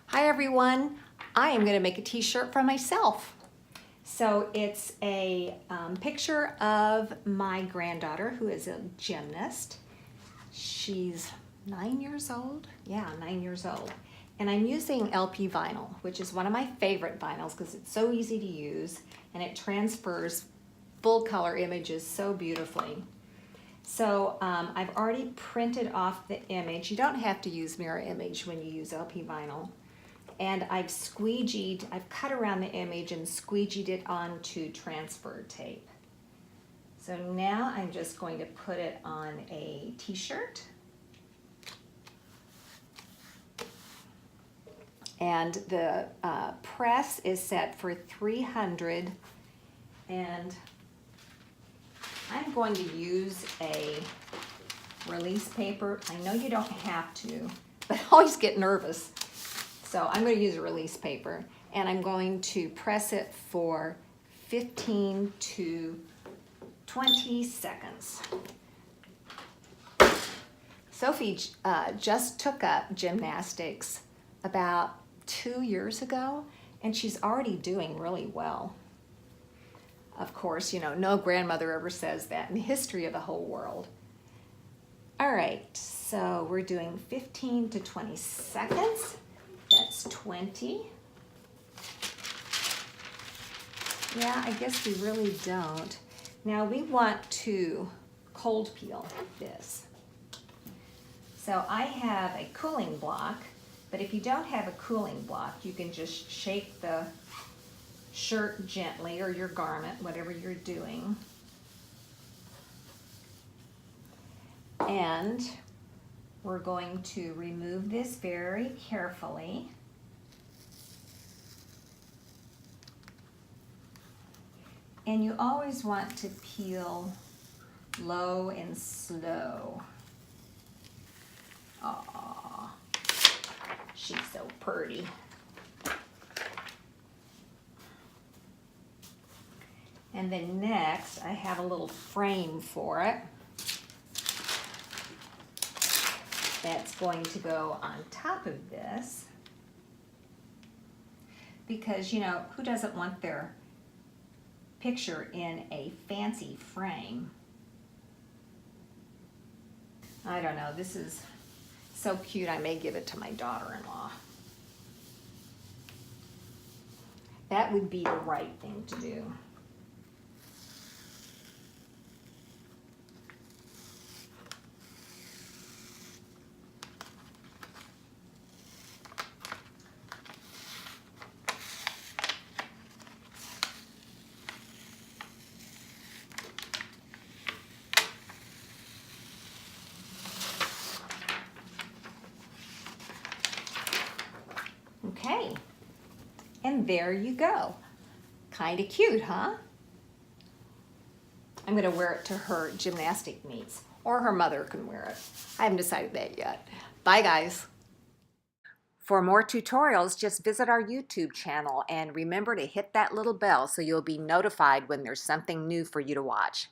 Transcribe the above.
Hi everyone, I am going to make a t-shirt for myself. So it's a picture of my granddaughter who is a gymnast. She's 9 years old. Yeah, 9 years old. And I'm using LP vinyl, which is one of my favorite vinyls because it's so easy to use and it transfers full color images so beautifully. So I've already printed off the image. You don't have to use mirror image when you use LP vinyl. And I've cut around the image and squeegeed it onto transfer tape. So now I'm just going to put it on a t-shirt. And the press is set for 300, and I'm going to use a release paper. I know you don't have to, but I always get nervous. So I'm going to use a release paper, and I'm going to press it for 15 to 20 seconds. Sophie just took up gymnastics about 2 years ago, and she's already doing really well. Of course, you know, no grandmother ever says that in the history of the whole world. All right, so we're doing 15 to 20 seconds. That's 20. Yeah, I guess we really don't. Now we want to cold peel this. So I have a cooling block, but if you don't have a cooling block, you can just shake the shirt gently, or your garment, whatever you're doing. And we're going to remove this very carefully. And you always want to peel low and slow. Aww, she's so pretty. And then next, I have a little frame for it. That's going to go on top of this. Because, you know, who doesn't want their picture in a fancy frame? I don't know, this is so cute, I may give it to my daughter-in-law. That would be the right thing to do. Okay, and there you go. Kind of cute, huh? I'm going to wear it to her gymnastic meets, or her mother can wear it. I haven't decided that yet. Bye, guys. For more tutorials, just visit our YouTube channel and remember to hit that little bell so you'll be notified when there's something new for you to watch.